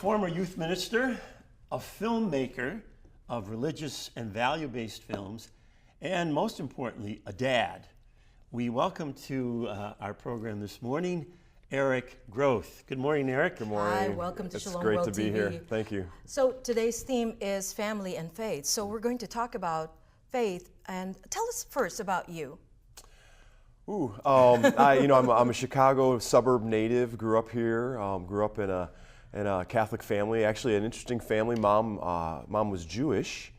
former youth minister, a filmmaker of religious and value-based films, and most importantly, a dad. We welcome to our program this morning, Eric Groth. Good morning, Eric. Good morning. Hi, welcome to Shalom World. World It's great to be here. Thank you. So today's theme is family and faith. So we're going to talk about faith, and tell us first about you. I'm a Chicago suburb native. Grew up here. Grew up in a Catholic family. Actually, an interesting family. Mom was Jewish,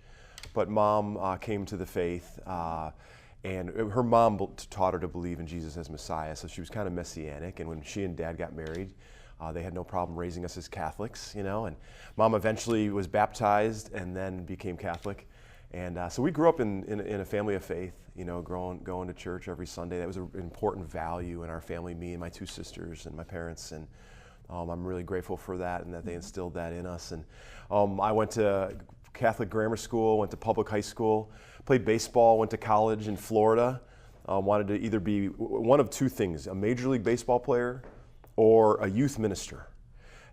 but mom came to the faith, and her mom taught her to believe in Jesus as Messiah. So she was kind of messianic. And when she and Dad got married, they had no problem raising us as Catholics, And Mom eventually was baptized and then became Catholic. And so we grew up in a family of faith, going to church every Sunday. That was an important value in our family, me and my two sisters and my parents. And I'm really grateful for that and that they instilled that in us. And I went to Catholic grammar school, went to public high school, played baseball, went to college in Florida. Wanted to either be one of two things, a Major League Baseball player or a youth minister.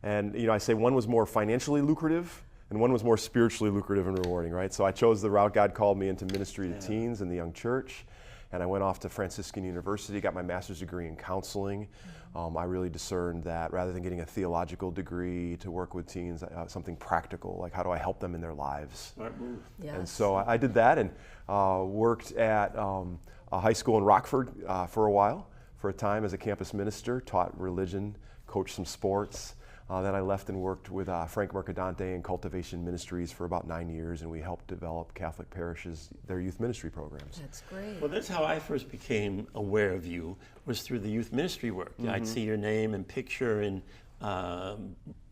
And I say one was more financially lucrative and one was more spiritually lucrative and rewarding, right? So I chose the route. God called me into ministry to teens in the young church, and I went off to Franciscan University, got my master's degree in counseling. I really discerned that rather than getting a theological degree to work with teens, something practical, like how do I help them in their lives? Smart move. Yes. And so I did that and worked at a high school in Rockford for a while, for a time as a campus minister, taught religion, coached some sports. Then I left and worked with Frank Mercadante in Cultivation Ministries for about 9 years, and we helped develop Catholic parishes, their youth ministry programs. That's great. Well, that's how I first became aware of you, was through the youth ministry work. Mm-hmm. I'd see your name and picture in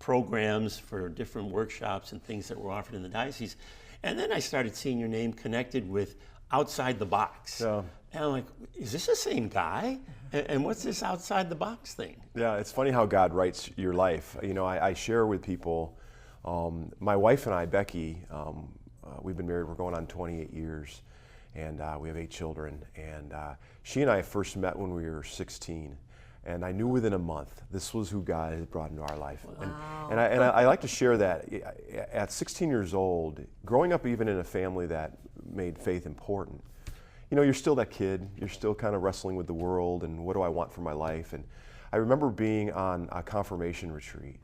programs for different workshops and things that were offered in the diocese. And then I started seeing your name connected with Outside the Box. Yeah. And I'm like, is this the same guy? And what's this outside the box thing? Yeah, it's funny how God writes your life. I share with people, my wife and I, Becky, we've been married, we're going on 28 years, and we have 8 children. And she and I first met when we were 16. And I knew within a month, this was who God had brought into our life. Wow. And I like to share that at 16 years old, growing up even in a family that made faith important, you're still that kid, you're still kind of wrestling with the world and what do I want for my life. And I remember being on a confirmation retreat,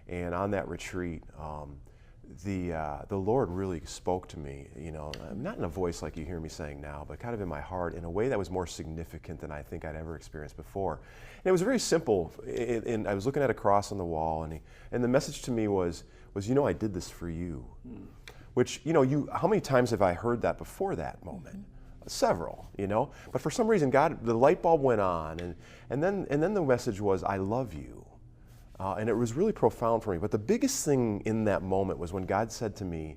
and on that retreat, the Lord really spoke to me, not in a voice like you hear me saying now, but kind of in my heart in a way that was more significant than I think I'd ever experienced before. And it was very simple. And I was looking at a cross on the wall, and the message to me was, I did this for you. Which, how many times have I heard that before that moment? Several, but for some reason, God, the light bulb went on, and then the message was, I love you. And it was really profound for me. But the biggest thing in that moment was when God said to me,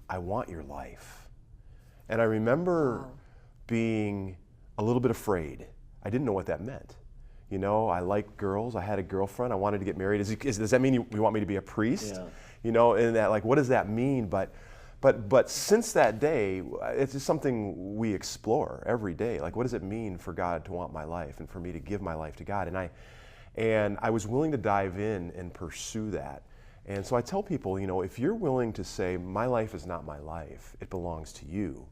I want your life. And I remember being a little bit afraid. I didn't know what that meant. I like girls. I had a girlfriend. I wanted to get married. Does that mean you want me to be a priest? Yeah. And that, what does that mean? But since that day, it's just something we explore every day. What does it mean for God to want my life and for me to give my life to God? And I was willing to dive in and pursue that. And so I tell people, if you're willing to say, my life is not my life, it belongs to you,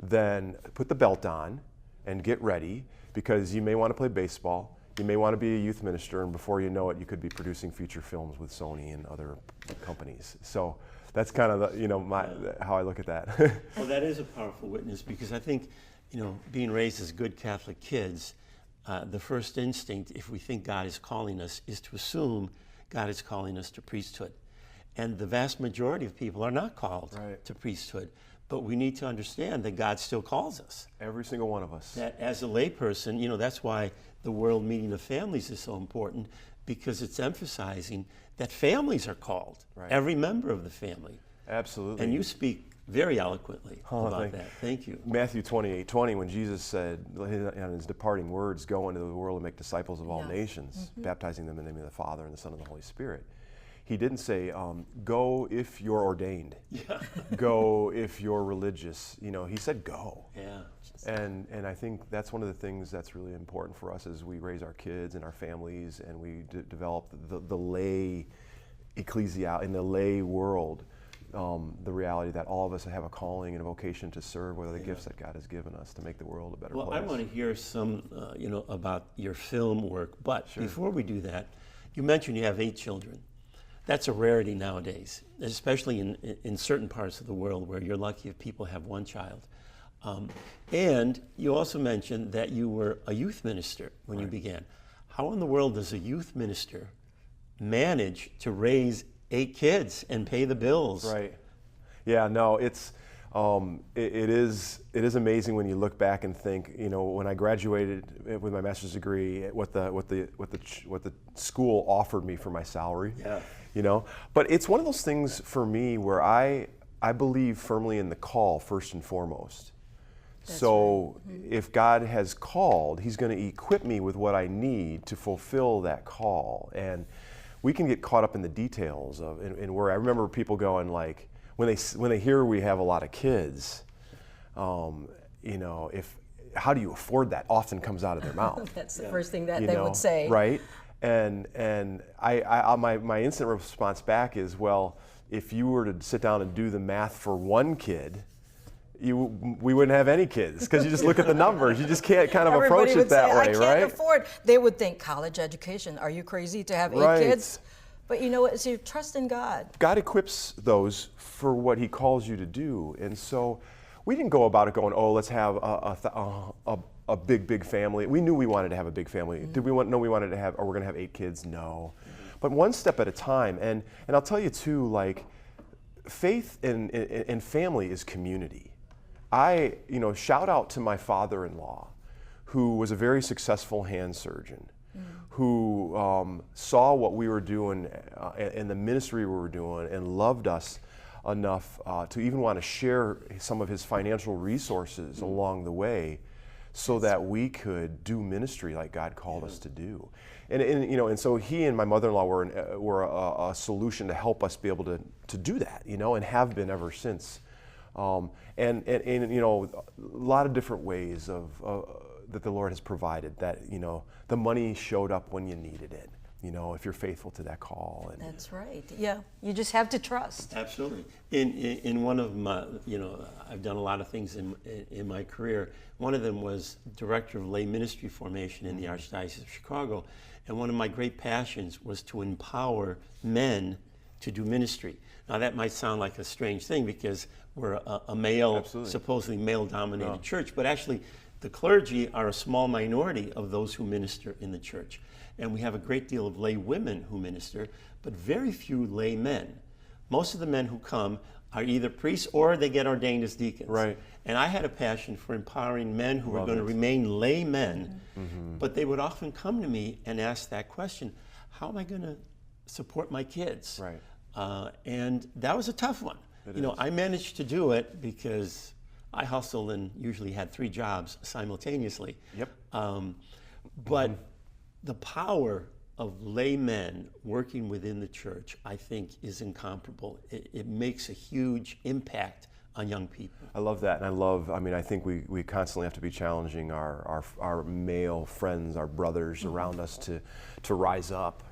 then put the belt on and get ready, because you may want to play baseball, you may want to be a youth minister, and before you know it, you could be producing feature films with Sony and other companies. So that's kind of how I look at that. Well, that is a powerful witness, because I think, being raised as good Catholic kids, the first instinct, if we think God is calling us, is to assume God is calling us to priesthood. And the vast majority of people are not called to priesthood. But we need to understand that God still calls us. Every single one of us. That as a layperson, that's why the World Meeting of Families is so important, because it's emphasizing that families are called, every member of the family. Absolutely. And you speak very eloquently about that. Thank you. Matthew 28:20, when Jesus said, in his departing words, go into the world and make disciples of all nations, baptizing them in the name of the Father and the Son and the Holy Spirit. He didn't say, go if you're ordained, go if you're religious. He said go. Yeah. And I think that's one of the things that's really important for us as we raise our kids and our families, and we develop the lay in the lay world, the reality that all of us have a calling and a vocation to serve, what are the gifts that God has given us to make the world a better place. Well, I want to hear some, about your film work, but before we do that, you mentioned you have 8 children. That's a rarity nowadays, especially in certain parts of the world where you're lucky if people have 1 child. And you also mentioned that you were a youth minister when you began. How in the world does a youth minister manage to raise 8 kids and pay the bills? Right. Yeah. No. It is amazing when you look back and think. When I graduated with my master's degree, what the school offered me for my salary. Yeah. But it's one of those things for me where I believe firmly in the call first and foremost. That's so right. if God has called, He's going to equip me with what I need to fulfill that call. And we can get caught up in the details and where I remember people going like, when they hear we have a lot of kids, how do you afford that? Often comes out of their mouth. That's the first thing that they would say. Right? And my instant response back is, well, if you were to sit down and do the math for 1 kid, we wouldn't have any kids, because you just look at the numbers. You just can't kind of Everybody approach would it that say, way, I can't right? afford. They would think college education. Are you crazy to have 8 Right. kids? But you know what? It's your trust in God. God equips those for what He calls you to do. And so we didn't go about it going, oh, let's have a big family. We knew we wanted to have a big family. Mm-hmm. Did we know we wanted to have, or we're going to have 8 kids? No. Mm-hmm. But one step at a time. And I'll tell you too, like, faith and family is community. Shout out to my father-in-law, who was a very successful hand surgeon, who saw what we were doing and the ministry we were doing and loved us enough to even want to share some of his financial resources along the way so that we could do ministry like God called us to do. And so he and my mother-in-law were a solution to help us be able to do that, and have been ever since. And a lot of different ways that the Lord has provided, that the money showed up when you needed it, if you're faithful to that call. And that's right. Yeah, you just have to trust. Absolutely. In one of my, I've done a lot of things in my career. One of them was director of lay ministry formation in the Archdiocese of Chicago, and one of my great passions was to empower men to do ministry. Now that might sound like a strange thing because we're a male, Absolutely. Supposedly male-dominated church, but actually the clergy are a small minority of those who minister in the church. And we have a great deal of lay women who minister, but very few lay men. Most of the men who come are either priests or they get ordained as deacons. Right. And I had a passion for empowering men who were going to remain lay men, but they would often come to me and ask that question, how am I going to support my kids? Right. And that was a tough one. I managed to do it because I hustled and usually had 3 jobs simultaneously. Yep. But the power of lay men working within the church, I think, is incomparable. It makes a huge impact on young people. I love that, and I think we constantly have to be challenging our male friends, our brothers around us to rise up.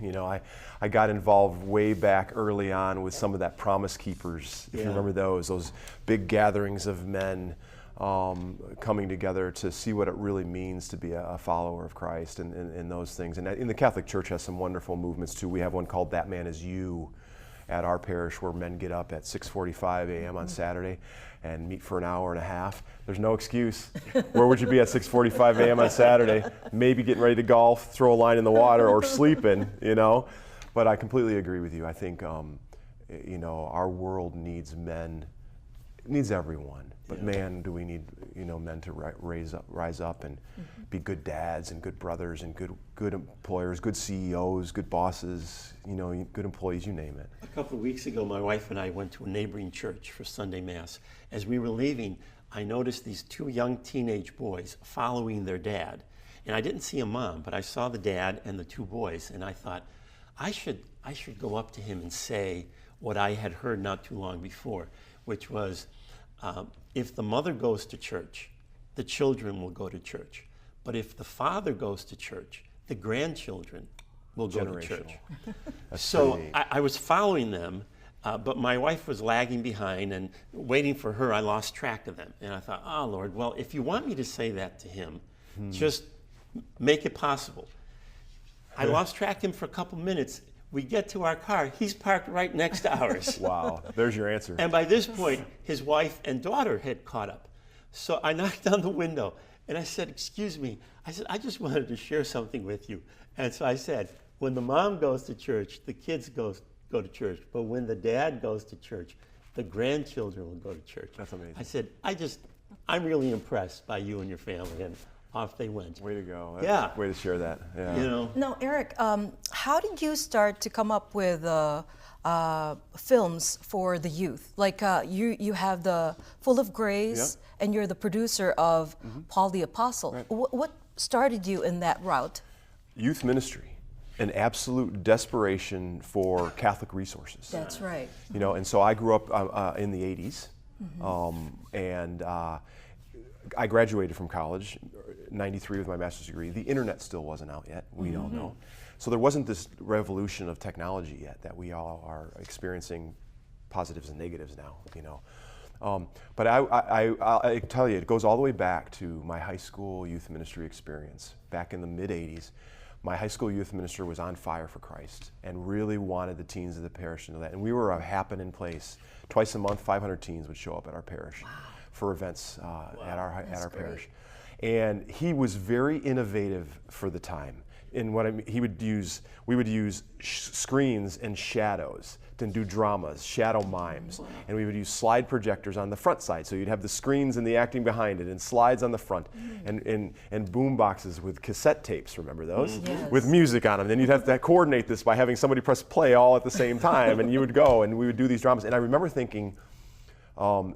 I got involved way back early on with some of that Promise Keepers, if you remember those big gatherings of men coming together to see what it really means to be a follower of Christ and those things. And in the Catholic Church has some wonderful movements too. We have one called That Man Is You at our parish, where men get up at 6:45 a.m. on Saturday and meet for an hour and a half. There's no excuse. Where would you be at 6:45 a.m. on Saturday? Maybe getting ready to golf, throw a line in the water, or sleeping, But I completely agree with you. I think, our world needs men, needs everyone. But man, do we need, men to rise up and be good dads and good brothers and good employers, good CEOs, good bosses, good employees, you name it. A couple of weeks ago, my wife and I went to a neighboring church for Sunday Mass. As we were leaving, I noticed these 2 young teenage boys following their dad. And I didn't see a mom, but I saw the dad and the 2 boys, and I thought, I should go up to him and say what I had heard not too long before, which was, if the mother goes to church, the children will go to church. But if the father goes to church, the grandchildren will go to church. That's So pretty neat. I was following them, but my wife was lagging behind, and waiting for her, I lost track of them. And I thought, oh, Lord, well, if you want me to say that to him, just make it possible. I lost track of him for a couple minutes. We get to our car. He's parked right next to ours. Wow, there's your answer. And by this point, his wife and daughter had caught up. So I knocked on the window, and I said, excuse me. I said, I just wanted to share something with you. And so I said, when the mom goes to church, the kids go to church. But when the dad goes to church, the grandchildren will go to church. That's amazing. I said, I'm really impressed by you and your family. And off they went. Way to go. Yeah. Way to share that. Yeah. You know. Now, Eric, how did you start to come up with films for the youth? Like you have the Full of Grace, and you're the producer of Paul the Apostle. Right. What started you in that route? Youth ministry, an absolute desperation for Catholic resources. That's right. You know, and so I grew up in the 80s, and I graduated from college, 93 with my master's degree. The internet still wasn't out yet, we all know. So there wasn't this revolution of technology yet that we all are experiencing, positives and negatives now, you know. But I tell you, it goes all the way back to my high school youth ministry experience. Back in the mid-80s, my high school youth minister was on fire for Christ and really wanted the teens of the parish to know that. And we were a happening place. Twice a month, 500 teens would show up at our parish for events at our parish. And he was very innovative for the time. In what we would use screens and shadows to do dramas, shadow mimes, and we would use slide projectors on the front side. So you'd have the screens and the acting behind it, and slides on the front, and boom boxes with cassette tapes. Remember those? Yes. With music on them. Then you'd have to coordinate this by having somebody press play all at the same time, and you would go, and we would do these dramas. And I remember thinking,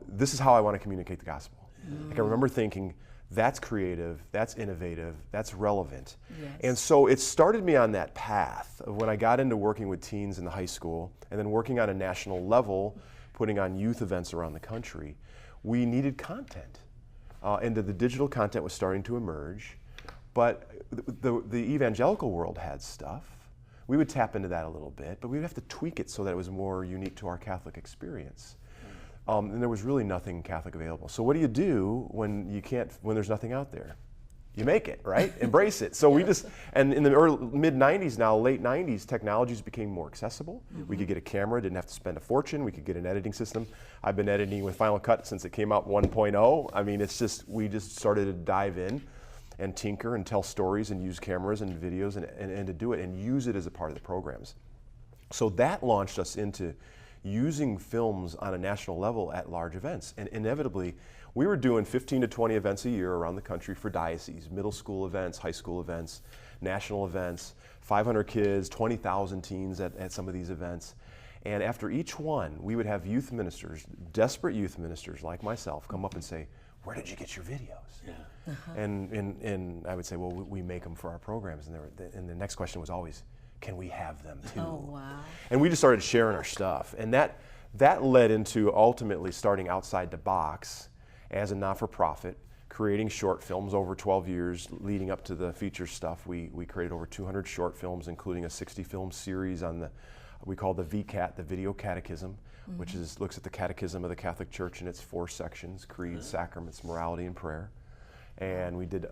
this is how I want to communicate the gospel. Like I remember thinking, that's creative, that's innovative, that's relevant. Yes. And so it started me on that path of when I got into working with teens in the high school and then working on a national level, putting on youth events around the country. We needed content. And the digital content was starting to emerge, but the evangelical world had stuff. We would tap into that a little bit, but we would have to tweak it so that it was more unique to our Catholic experience. And there was really nothing Catholic available. So what do you do when there's nothing out there? You make it, right? Embrace it. So and in the mid-90s now, late 90s, technologies became more accessible. We could get a camera, didn't have to spend a fortune. We could get an editing system. I've been editing with Final Cut since it came out 1.0. I mean, we just started to dive in and tinker and tell stories and use cameras and videos and to do it and use it as a part of the programs. So that launched us into using films on a national level at large events. And inevitably, we were doing 15 to 20 events a year around the country for dioceses, middle school events, high school events, national events, 500 kids, 20,000 teens at some of these events. And after each one, we would have youth ministers, desperate youth ministers like myself, come up and say, where did you get your videos? Yeah. And I would say, well, we make them for our programs. And the next question was always, can we have them too? Oh, wow. And we just started sharing our stuff. And that led into ultimately starting Outside the Box as a not-for-profit, creating short films over 12 years leading up to the feature stuff. We created over 200 short films, including a 60-film series on we call the VCAT, the Video Catechism, which looks at the Catechism of the Catholic Church in its 4 sections, creed, sacraments, morality, and prayer. And we did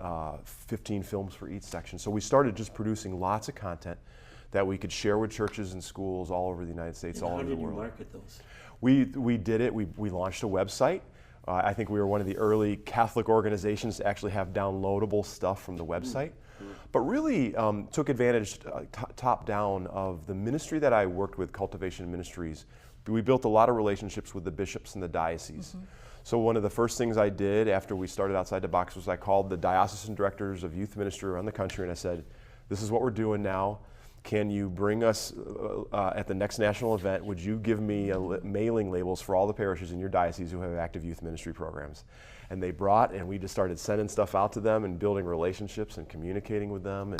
15 films for each section. So we started just producing lots of content that we could share with churches and schools all over the United States, all over the world. How did you market those? We did it. We launched a website. I think we were one of the early Catholic organizations to actually have downloadable stuff from the website. But really took advantage top down of the ministry that I worked with, Cultivation Ministries. We built a lot of relationships with the bishops and the dioceses. So one of the first things I did after we started Outside the Box was I called the diocesan directors of youth ministry around the country and I said, this is what we're doing now. Can you bring us at the next national event, would you give me mailing labels for all the parishes in your diocese who have active youth ministry programs? And they brought, and we just started sending stuff out to them and building relationships and communicating with them.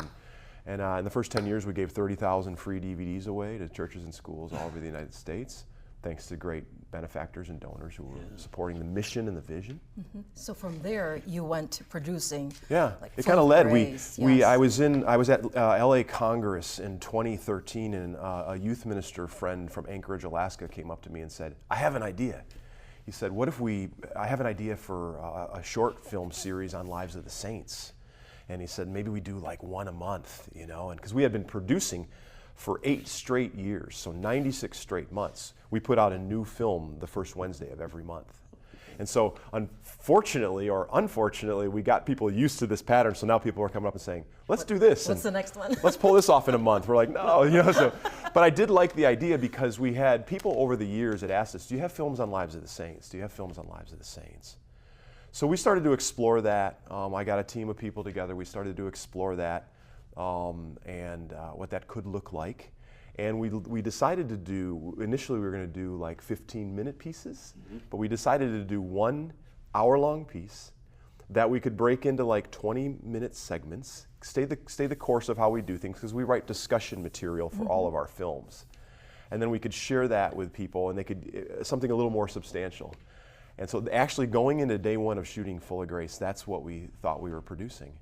And in the first 10 years, we gave 30,000 free DVDs away to churches and schools all over the United States. thanks to great benefactors and donors who were supporting the mission and the vision. So from there, you went to producing. Yeah, like, it Full kind of of led. Grace. I was at LA Congress in 2013, and a youth minister friend from Anchorage, Alaska, came up to me and said, "I have an idea." He said, I have an idea for a short film series on lives of the saints. And he said, maybe we do like one a month, you know, and because we had been producing for 8 straight years, so 96 straight months. We put out a new film the first Wednesday of every month. And so unfortunately or unfortunately, we got people used to this pattern, so now people are coming up and saying, let's do this. What's the next one? Let's pull this off in a month. We're like, no, you know. So, but I did like the idea because we had people over the years that asked us, do you have films on lives of the saints? Do you have films on lives of the saints? So we started to explore that. I got a team of people together. We started to explore that and what that could look like. And we decided to do, initially we were going to do like 15-minute pieces, but we decided to do 1 hour-long piece that we could break into like 20-minute segments, stay the course of how we do things, because we write discussion material for all of our films. And then we could share that with people, and they could, something a little more substantial. And so actually going into day 1 of shooting Full of Grace, that's what we thought we were producing.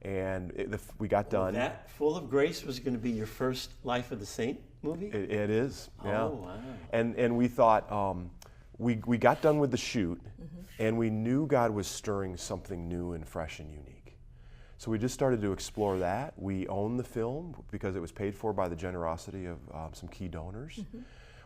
And we got done. That Full of Grace was going to be your first Life of the Saint movie? It is, yeah. Oh, wow. And we thought, we got done with the shoot, and we knew God was stirring something new and fresh and unique. So we just started to explore that. We owned the film because it was paid for by the generosity of some key donors.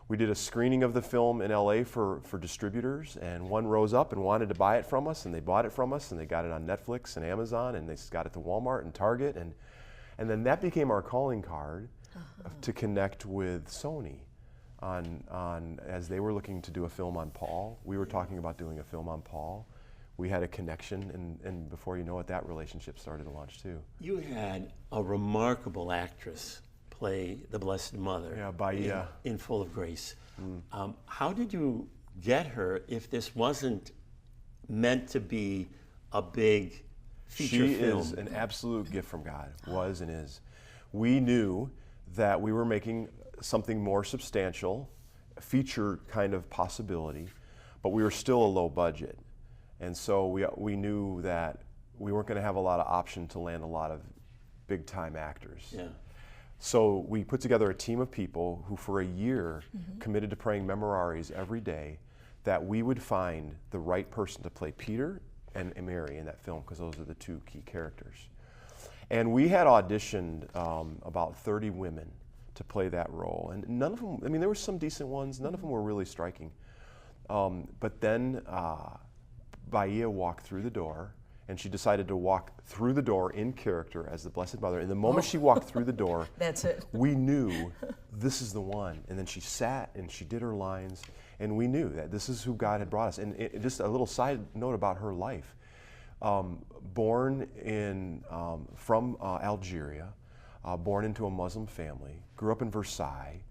We did a screening of the film in LA for distributors, and one rose up and wanted to buy it from us, and they bought it from us, and they got it on Netflix and Amazon, and they got it to Walmart and Target, and then that became our calling card to connect with Sony on as they were looking to do a film on Paul. We were talking about doing a film on Paul. We had a connection, and before you know it, that relationship started to launch too. You had a remarkable actress play the Blessed Mother in Full of Grace. How did you get her if this wasn't meant to be a big feature film? She is an absolute gift from God, was and is. We knew that we were making something more substantial, a feature kind of possibility, but we were still a low budget. And so we knew that we weren't going to have a lot of option to land a lot of big time actors. Yeah. So we put together a team of people who for a year committed to praying memoraries every day that we would find the right person to play Peter and Mary in that film, because those are the 2 key characters. And we had auditioned about 30 women to play that role. And none of them, I mean, there were some decent ones, none of them were really striking. But then Bahia walked through the door, and she decided to walk through the door in character as the Blessed Mother. And the moment she walked through the door, that's it. We knew this is the one. And then she sat and she did her lines, and we knew that this is who God had brought us. And just a little side note about her life. Born from Algeria, born into a Muslim family, grew up in Versailles,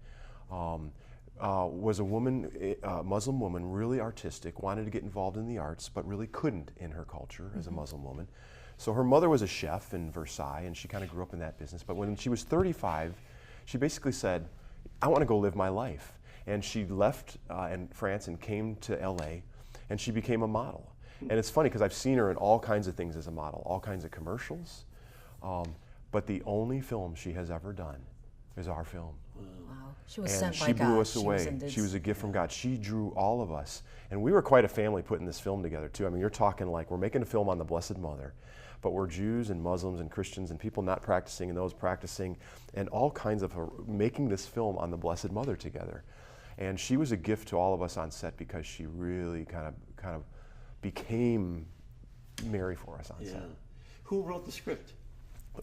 was a woman, a Muslim woman, really artistic, wanted to get involved in the arts, but really couldn't in her culture as a Muslim woman. So her mother was a chef in Versailles, and she kind of grew up in that business. But when she was 35, she basically said, I want to go live my life. And she left in France and came to LA, and she became a model. And it's funny because I've seen her in all kinds of things as a model, all kinds of commercials. But the only film she has ever done is our film. Wow. She was And sent by she God. blew us away. She was a gift from God. She drew all of us. And we were quite a family putting this film together too. I mean, you're talking like we're making a film on the Blessed Mother, but we're Jews and Muslims and Christians and people not practicing and those practicing, and all kinds of making this film on the Blessed Mother together. And she was a gift to all of us on set because she really kind of became Mary for us on set. Who wrote the script?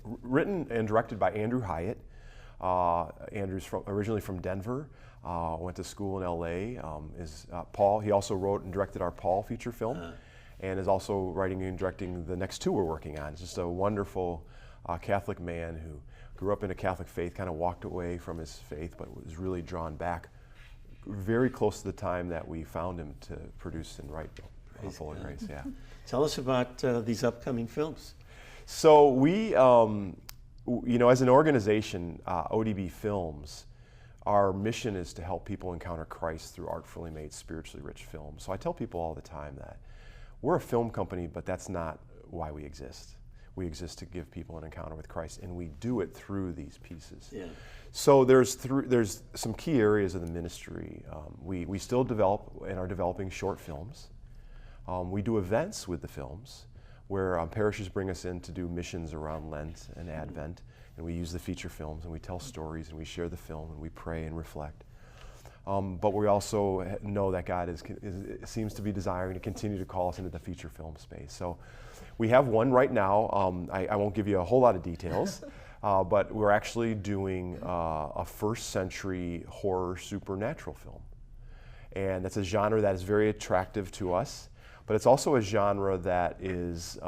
Written and directed by Andrew Hyatt. Andrew's originally from Denver, went to school in LA. Paul, he also wrote and directed our Paul feature film, and is also writing and directing the next 2 we're working on. Just a wonderful Catholic man who grew up in a Catholic faith, kind of walked away from his faith, but was really drawn back very close to the time that we found him to produce and write Full of Grace. Yeah. Tell us about these upcoming films. So we, as an organization, ODB Films, our mission is to help people encounter Christ through artfully made, spiritually rich films. So I tell people all the time that we're a film company, but that's not why we exist. We exist to give people an encounter with Christ, and we do it through these pieces. Yeah. So there's some key areas of the ministry. We still develop and are developing short films. We do events with the films where parishes bring us in to do missions around Lent and Advent, and we use the feature films, and we tell stories, and we share the film, and we pray and reflect. But we also know that God seems to be desiring to continue to call us into the feature film space. So we have one right now. I won't give you a whole lot of details, but we're actually doing a first century horror supernatural film. And that's a genre that is very attractive to us, but it's also a genre that is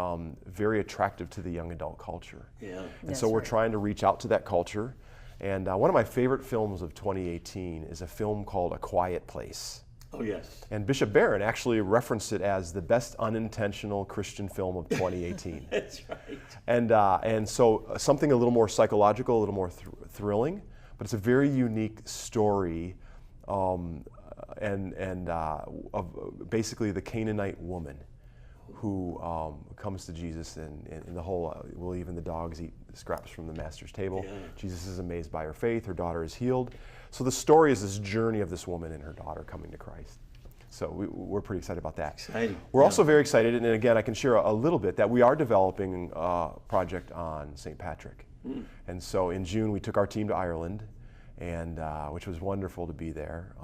very attractive to the young adult culture. Yeah. And so we're trying to reach out to that culture. And one of my favorite films of 2018 is a film called A Quiet Place. Oh, yes. And Bishop Barron actually referenced it as the best unintentional Christian film of 2018. That's right. And so something a little more psychological, a little more thrilling, but it's a very unique story of basically the Canaanite woman who comes to Jesus, and the whole, will even the dogs eat scraps from the master's table. Yeah. Jesus is amazed by her faith. Her daughter is healed. So the story is this journey of this woman and her daughter coming to Christ. So we're pretty excited about that. Exciting. We're also very excited, and again, I can share a little bit, that we are developing a project on St. Patrick. And so in June, we took our team to Ireland, and which was wonderful to be there,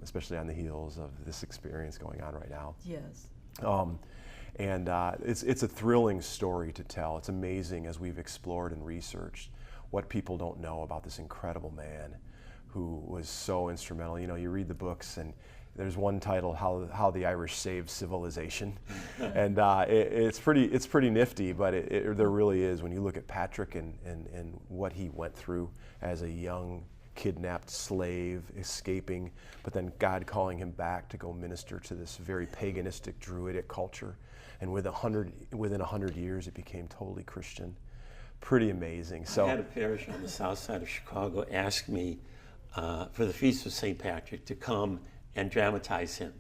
especially on the heels of this experience going on right now. Yes. And it's a thrilling story to tell. It's amazing as we've explored and researched what people don't know about this incredible man who was so instrumental. You know, you read the books, and there's one title, How the Irish Saved Civilization. And it's pretty nifty, but there really is. When you look at Patrick and what he went through as a young kidnapped slave, escaping, but then God calling him back to go minister to this very paganistic, druidic culture. And within 100 years, it became totally Christian. Pretty amazing. So I had a parish on the south side of Chicago ask me for the Feast of St. Patrick to come and dramatize him.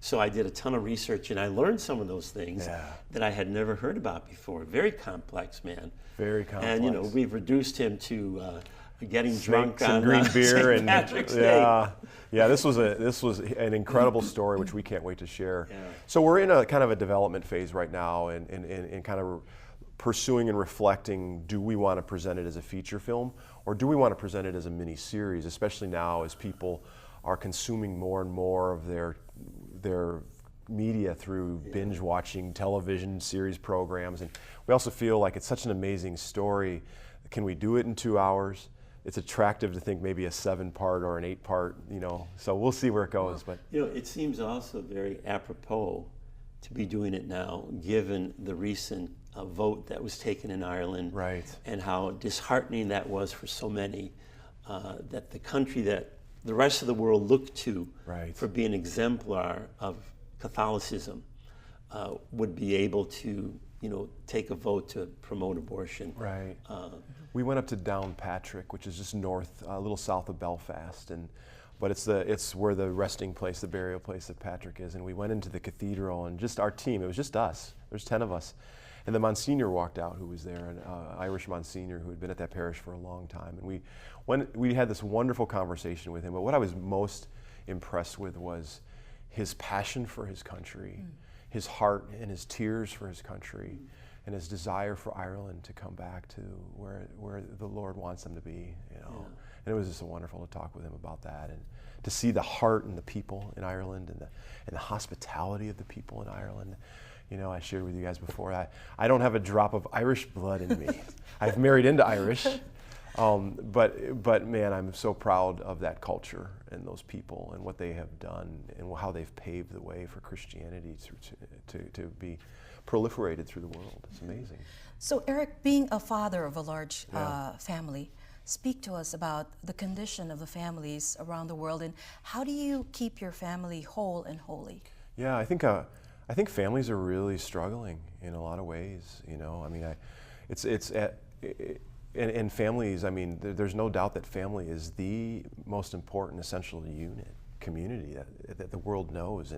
So I did a ton of research, and I learned some of those things that I had never heard about before. Very complex man. Very complex. And you know, we've reduced him to getting drunk on green beer St. Patrick's Day. Yeah. This was an incredible story, which we can't wait to share. Yeah. So we're in a kind of a development phase right now, and kind of pursuing and reflecting: do we want to present it as a feature film, or do we want to present it as a mini series? Especially now, as people are consuming more and more of their media through binge watching television series programs, and we also feel like it's such an amazing story. Can we do it in 2 hours? It's attractive to think maybe a 7-part or an 8-part, you know. So we'll see where it goes. But you know, it seems also very apropos to be doing it now, given the recent vote that was taken in Ireland, right, and how disheartening that was for so many. That the country that the rest of the world looked to for being an exemplar of Catholicism would be able to, you know, take a vote to promote abortion. Right. We went up to Downpatrick, which is just north, a little south of Belfast, but it's where the resting place, the burial place of Patrick is. And we went into the cathedral, and just our team, it was just us. There's 10 of us. And the Monsignor walked out, who was there, an Irish Monsignor who had been at that parish for a long time. And we had this wonderful conversation with him. But what I was most impressed with was his passion for his country, his heart and his tears for his country, and his desire for Ireland to come back to where the Lord wants them to be. You know, and it was just wonderful to talk with him about that, and to see the heart and the people in Ireland, and the hospitality of the people in Ireland. You know, I shared with you guys before, I don't have a drop of Irish blood in me. I've married into Irish, but man, I'm so proud of that culture and those people and what they have done and how they've paved the way for Christianity to be proliferated through the world. It's amazing. So Eric, being a father of a large family, speak to us about the condition of the families around the world, and how do you keep your family whole and holy? Yeah, I think families are really struggling in a lot of ways. You know, I mean, and families, I mean, there's no doubt that family is the most important essential unit, community that the world knows,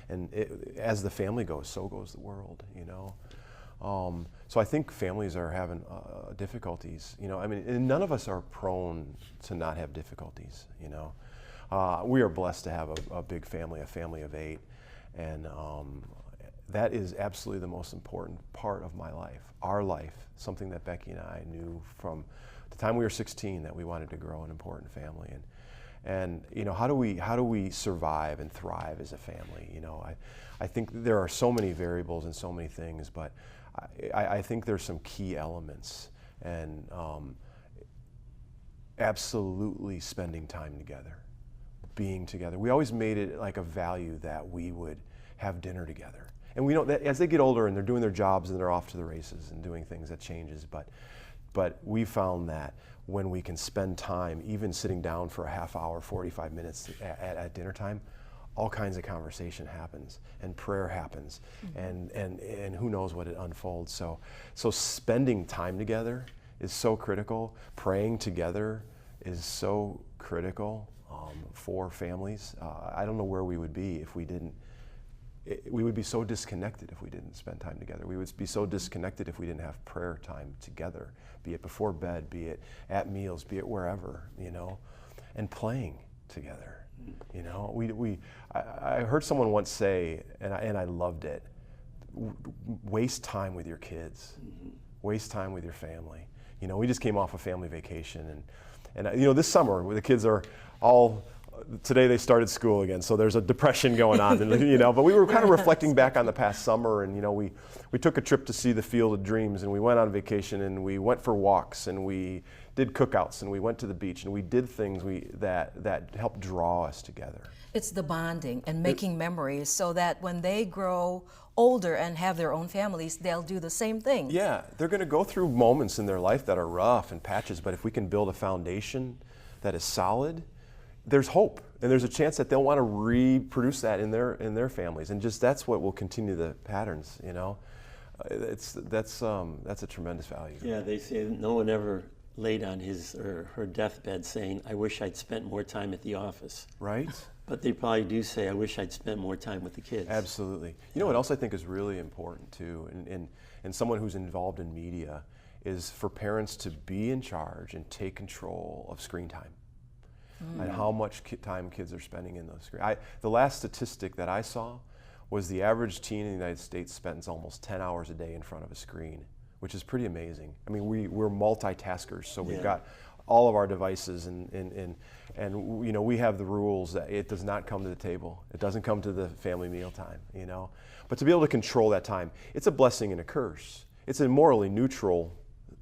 and as the family goes, so goes the world, you know. So I think families are having difficulties, you know. I mean, and none of us are prone to not have difficulties, you know. We are blessed to have a big family, a family of 8, and that is absolutely the most important part of my life, our life, something that Becky and I knew from the time we were 16 that we wanted to grow an important family. And you know, how do we survive and thrive as a family? You know, I think there are so many variables and so many things, but I think there's some key elements, and absolutely spending time together, being together. We always made it like a value that we would have dinner together. And we know that as they get older and they're doing their jobs and they're off to the races and doing things, that changes. But we found that when we can spend time, even sitting down for a half hour, 45 minutes at dinner time, all kinds of conversation happens and prayer happens, and who knows what it unfolds. So spending time together is so critical. Praying together is so critical for families. I don't know where we would be if we didn't. We would be so disconnected if we didn't spend time together. We would be so disconnected if we didn't have prayer time together, be it before bed, be it at meals, be it wherever, you know, and playing together. You know, I heard someone once say, and I loved it, waste time with your kids, waste time with your family. You know, we just came off a family vacation, and you know, this summer the kids are all. Today they started school again, so there's a depression going on, you know. But we were kind of reflecting back on the past summer, and you know, we took a trip to see the Field of Dreams, and we went on vacation, and we went for walks, and we did cookouts, and we went to the beach, and we did things that helped draw us together. It's the bonding and making memories, so that when they grow older and have their own families, they'll do the same thing. Yeah, they're going to go through moments in their life that are rough and patches, but if we can build a foundation that is solid, there's hope, and there's a chance that they'll want to reproduce that in their families, and just that's what will continue the patterns. You know, that's a tremendous value. Yeah, they say that no one ever laid on his or her deathbed saying, "I wish I'd spent more time at the office." Right. But they probably do say, "I wish I'd spent more time with the kids." Absolutely. You know what else I think is really important too, and someone who's involved in media, is for parents to be in charge and take control of screen time. And how much time kids are spending in those screens. The last statistic that I saw was the average teen in the United States spends almost 10 hours a day in front of a screen, which is pretty amazing. I mean, we're multitaskers, so we've got all of our devices, and you know, we have the rules that it does not come to the table. It doesn't come to the family meal time, you know. But to be able to control that time, it's a blessing and a curse. It's a morally neutral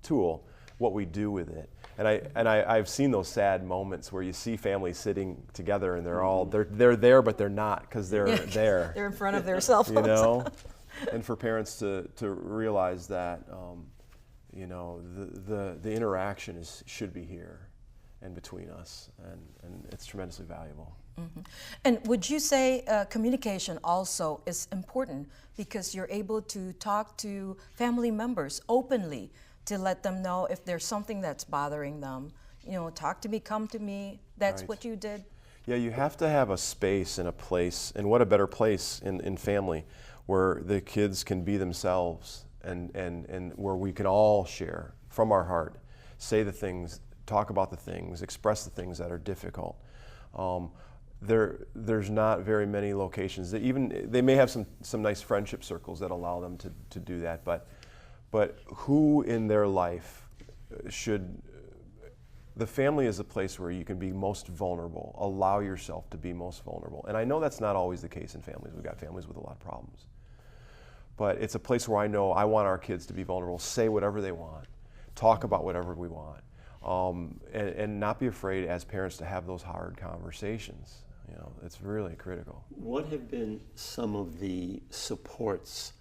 tool, what we do with it. And I've seen those sad moments where you see families sitting together and they're there, but they're not, because they're there. They're in front of their cell phones. You know, and for parents to realize that, you know, the interaction should be here and between us, and it's tremendously valuable. Mm-hmm. And would you say communication also is important, because you're able to talk to family members openly, to let them know if there's something that's bothering them? You know, talk to me, come to me. That's what you did. Yeah, you have to have a space and a place, and what a better place in family, where the kids can be themselves, and where we can all share from our heart, say the things, talk about the things, express the things that are difficult. There's not very many locations that they may have some nice friendship circles that allow them to do that, but who in their life the family is a place where you can be most vulnerable, allow yourself to be most vulnerable. And I know that's not always the case in families. We've got families with a lot of problems. But it's a place where I know I want our kids to be vulnerable, say whatever they want, talk about whatever we want, and not be afraid as parents to have those hard conversations. You know, it's really critical. What have been some of the supports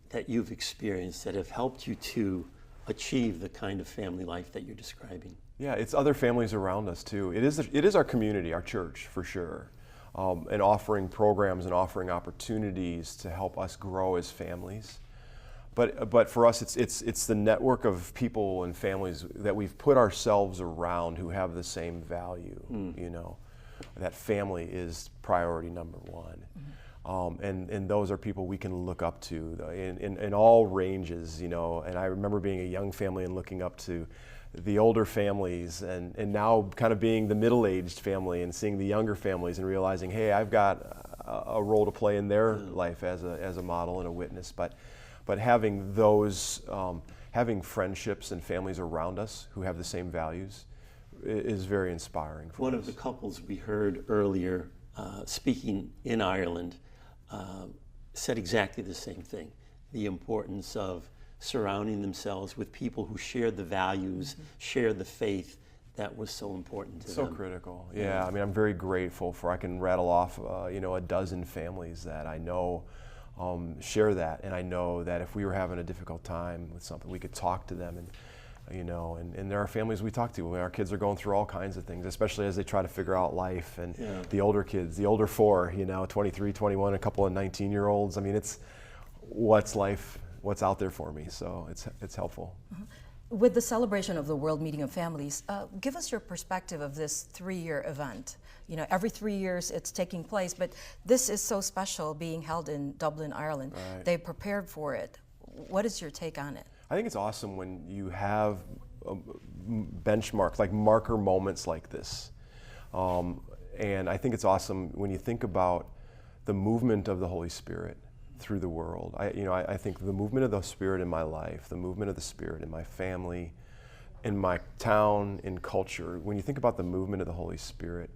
that you've experienced that have helped you to achieve the kind of family life that you're describing? Yeah, it's other families around us too. It is our community, our church, for sure, and offering programs and offering opportunities to help us grow as families. But for us, it's the network of people and families that we've put ourselves around who have the same value. You know, that family is priority number one. And those are people we can look up to in all ranges, you know. And I remember being a young family and looking up to the older families, and now kind of being the middle-aged family and seeing the younger families and realizing, hey, I've got a role to play in their life as a model and a witness. But having those, having friendships and families around us who have the same values is very inspiring for us. One of the couples we heard earlier speaking in Ireland said exactly the same thing, the importance of surrounding themselves with people who share the values, share the faith that was so important to them. So critical, yeah. I mean, I'm very grateful for, I can rattle off, you know, a dozen families that I know share that, and I know that if we were having a difficult time with something, we could talk to them, and you know, and there are families we talk to when our kids are going through all kinds of things, especially as they try to figure out life, and the older kids, the older four, you know, 23, 21, a couple of 19-year-olds. I mean, it's what's life, what's out there for me, so it's helpful. With the celebration of the World Meeting of Families, give us your perspective of this 3-year event. You know, every 3 years it's taking place, but this is so special being held in Dublin, Ireland. Right. They prepared for it. What is your take on it? I think it's awesome when you have benchmarks, like marker moments like this. And I think it's awesome when you think about the movement of the Holy Spirit through the world. I think the movement of the Spirit in my life, the movement of the Spirit in my family, in my town, in culture, when you think about the movement of the Holy Spirit,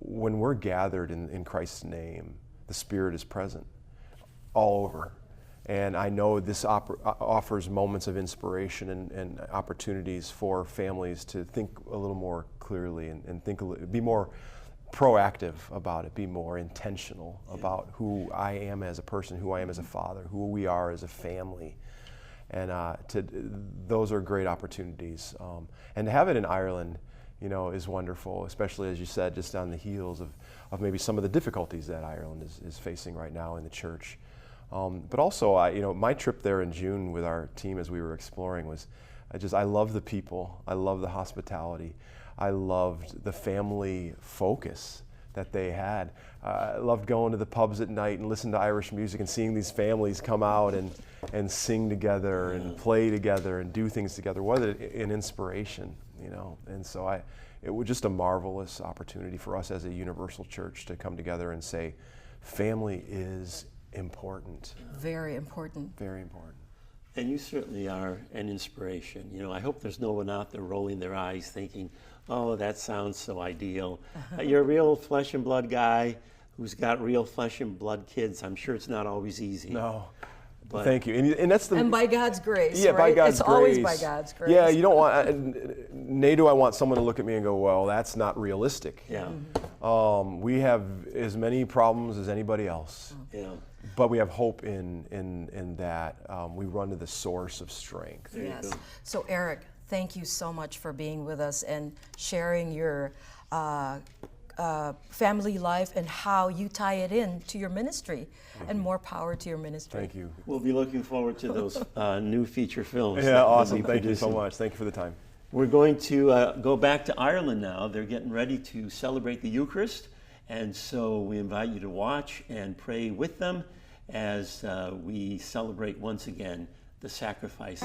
when we're gathered in Christ's name, the Spirit is present all over. And I know this offers moments of inspiration and opportunities for families to think a little more clearly and be more proactive about it, be more intentional about who I am as a person, who I am as a father, who we are as a family. And those are great opportunities. And to have it in Ireland, you know, is wonderful, especially, as you said, just on the heels of maybe some of the difficulties that Ireland is facing right now in the church. But also, you know, my trip there in June with our team as we were exploring was, I love the people, I love the hospitality, I loved the family focus that they had. I loved going to the pubs at night and listening to Irish music and seeing these families come out and sing together and play together and do things together. What an inspiration, you know. And so it was just a marvelous opportunity for us as a universal church to come together and say, family is important. Very important. Very important. And you certainly are an inspiration. You know, I hope there's no one out there rolling their eyes thinking, oh, that sounds so ideal. You're a real flesh and blood guy who's got real flesh and blood kids. I'm sure it's not always easy. No. But thank you. And that's the... And by God's grace, yeah, right? by God's it's grace. Always by God's grace. Yeah, you don't want... Nay, do I want someone to look at me and go, well, that's not realistic. Yeah. We have as many problems as anybody else. Yeah. But we have hope in that we run to the source of strength. Yes. So Eric, thank you so much for being with us and sharing your family life and how you tie it in to your ministry, and more power to your ministry. Thank you. We'll be looking forward to those new feature films. Yeah, that you'll awesome. be Thank you so producing. much. Thank you for the time. We're going to go back to Ireland now. They're getting ready to celebrate the Eucharist, and so we invite you to watch and pray with them as we celebrate once again the sacrifice.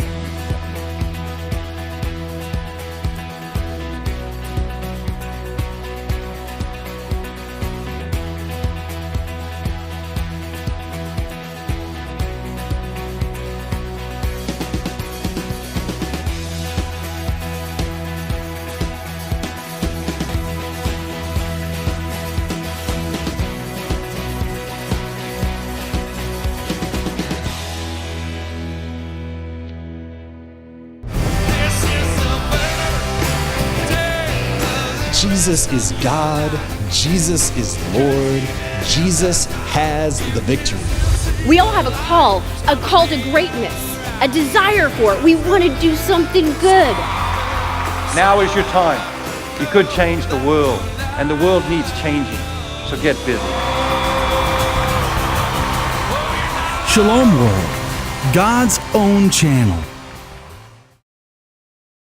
Jesus is God, Jesus is Lord, Jesus has the victory. We all have a call to greatness, a desire for it. We want to do something good. Now is your time. You could change the world, and the world needs changing, so get busy. Shalom World, God's own channel.